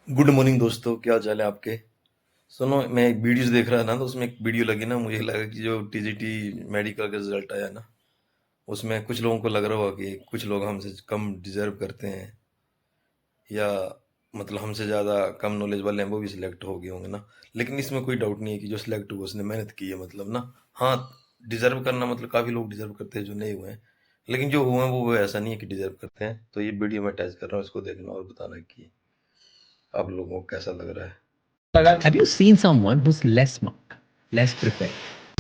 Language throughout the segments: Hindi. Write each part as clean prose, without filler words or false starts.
गुड मॉर्निंग दोस्तों, क्या हाल चाल है आपके। सुनो, मैं एक वीडियोस देख रहा था ना, तो उसमें एक वीडियो लगी ना, मुझे लगा कि जो टीजीटी मेडिकल का रिजल्ट आया ना, उसमें कुछ लोगों को लग रहा होगा कि कुछ लोग हमसे कम डिजर्व करते हैं, या मतलब हमसे ज़्यादा कम नॉलेज वाले हैं वो भी सिलेक्ट हो गए होंगे ना। लेकिन इसमें कोई डाउट नहीं है कि जो सिलेक्ट हुआ उसने मेहनत की है, मतलब ना। हाँ, डिजर्व करना मतलब काफ़ी लोग डिजर्व करते हैं जो नहीं हुए हैं, लेकिन जो हुए हैं वो ऐसा नहीं है कि डिजर्व करते हैं। तो ये वीडियो मैं अटैच कर रहा हूँ, इसको देखना और बताना कि आप लोगों को कैसा लग रहा है। Have you seen someone who's less smart, less prepared,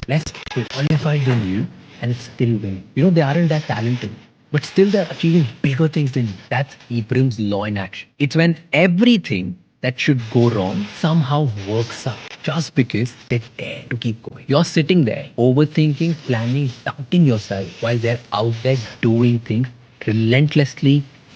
less qualified than you, and still win? They aren't that talented, but still they're achieving bigger things than you. That's Ibrahim's law in action. It's when everything that should go wrong somehow works out just because they dare to keep going. You're sitting there, overthinking, planning, doubting yourself while they're out there doing things relentlessly,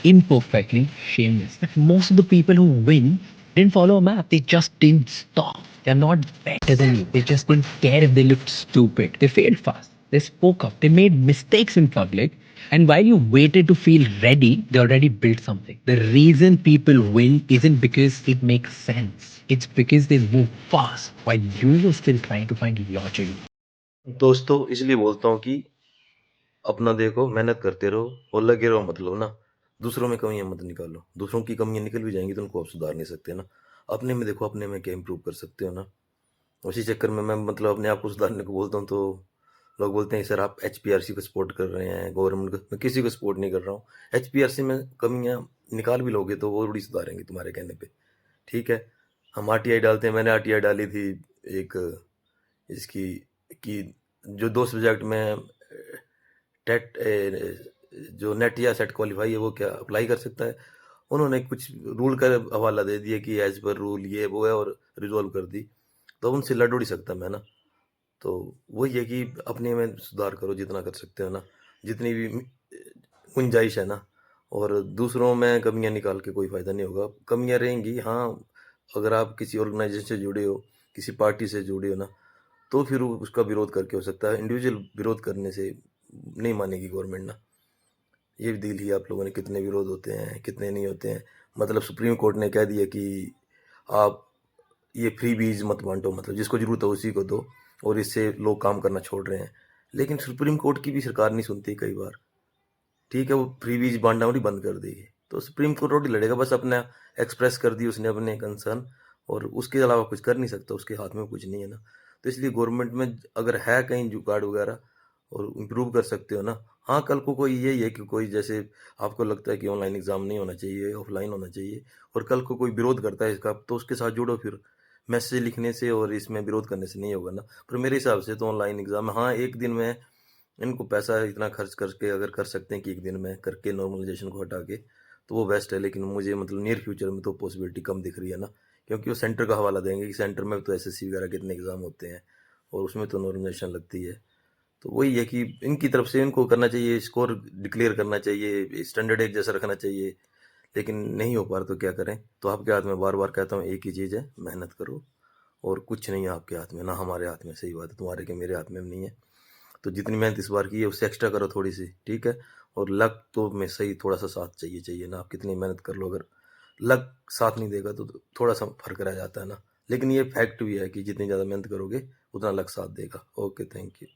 imperfectly, shameless. Most of the people who win didn't follow a map. They just didn't stop. They're not better than you. They just didn't care if they looked stupid. They failed fast. They spoke up. They made mistakes in public. And while you waited to feel ready, they already built something. The reason people win isn't because it makes sense. It's because they move fast while you were still trying to find logic. दोस्तों, इसलिए बोलता हूँ कि अपना देखो, मेहनत करते रहो और लगे रहो, मतलब ना दूसरों में कमियां मत निकालो। दूसरों की कमियां निकल भी जाएंगी तो उनको आप सुधार नहीं सकते ना। अपने में देखो, अपने में क्या इम्प्रूव कर सकते हो ना। उसी चक्कर में मैं मतलब अपने आप को सुधारने को बोलता हूँ, तो लोग बोलते हैं सर आप एचपीआरसी को सपोर्ट कर रहे हैं, गवर्नमेंट को। मैं किसी को सपोर्ट नहीं कर रहा हूँ। एचपीआरसी में कमियां निकाल भी लोगे तो वो थोड़ी सुधारेंगे तुम्हारे कहने पे। ठीक है, हम आरटीआई डालते हैं, मैंने आरटीआई डाली थी एक इसकी, कि जो दो सब्जेक्ट में टेट जो नेट या सेट क्वालिफाई है वो क्या अप्लाई कर सकता है। उन्होंने कुछ रूल का हवाला दे दिया कि एज पर रूल ये वो है, और रिजॉल्व कर दी। तो उनसे लड़ उड़ ही सकता मैं ना। तो वही है कि अपने में सुधार करो जितना कर सकते हो ना, जितनी भी गुंजाइश है ना। और दूसरों में कमियां निकाल के कोई फायदा नहीं होगा, कमियां रहेंगी। हाँ, अगर आप किसी ऑर्गेनाइजेशन से जुड़े हो, किसी पार्टी से जुड़े हो ना, तो फिर उसका विरोध करके हो सकता है। इंडिविजुअल विरोध करने से नहीं मानेगी गवर्नमेंट ना। ये दिल ही आप लोगों ने, कितने विरोध होते हैं कितने नहीं होते हैं। मतलब सुप्रीम कोर्ट ने कह दिया कि आप ये फ्री बीज मत बांटो, मतलब जिसको जरूरत है उसी को दो, और इससे लोग काम करना छोड़ रहे हैं। लेकिन सुप्रीम कोर्ट की भी सरकार नहीं सुनती कई बार। ठीक है, वो फ्री बीज बांटना ही बंद कर देगी तो सुप्रीम कोर्ट रोड ही लड़ेगा। बस अपना एक्सप्रेस कर दी उसने अपने कंसर्न, और उसके अलावा कुछ कर नहीं सकता, उसके हाथ में कुछ नहीं है ना। तो इसलिए गवर्नमेंट में अगर है कहीं जुगाड़ वगैरह और इम्प्रूव कर सकते हो ना। हाँ, कल को कोई यही है कि कोई जैसे आपको लगता है कि ऑनलाइन एग्जाम नहीं होना चाहिए, ऑफलाइन होना चाहिए, और कल को कोई विरोध करता है इसका, तो उसके साथ जुड़ो फिर। मैसेज लिखने से और इसमें विरोध करने से नहीं होगा ना। पर मेरे हिसाब से तो ऑनलाइन एग्जाम, हाँ, एक दिन में इनको पैसा इतना खर्च करके अगर कर सकते हैं कि एक दिन में करके नॉर्मलाइजेशन को हटा के, तो वो बेस्ट है। लेकिन मुझे मतलब नियर फ्यूचर में तो पॉसिबिलिटी कम दिख रही है ना, क्योंकि वो सेंटर का हवाला देंगे कि सेंटर में तो एसएससी वगैरह कितने एग्जाम होते हैं, और उसमें तो नॉर्मलाइजेशन लगती है। तो वही है कि इनकी तरफ से इनको करना चाहिए, स्कोर डिक्लेयर करना चाहिए, स्टैंडर्ड एक जैसा रखना चाहिए। लेकिन नहीं हो पा रहा तो क्या करें। तो आपके हाथ में बार बार कहता हूँ एक ही चीज़ है, मेहनत करो। और कुछ नहीं है आपके हाथ में, ना हमारे हाथ में। सही बात है, तुम्हारे के मेरे हाथ में नहीं है। तो जितनी मेहनत इस बार की है उससे एक्स्ट्रा करो थोड़ी सी, ठीक है। और लक तो में सही थोड़ा सा साथ चाहिए चाहिए ना। आप कितनी मेहनत कर लो, अगर लक साथ नहीं देगा तो थोड़ा सा फर्क रह जाता है ना। लेकिन ये फैक्ट भी है कि जितनी ज़्यादा मेहनत करोगे उतना लक साथ देगा। Okay, thank you.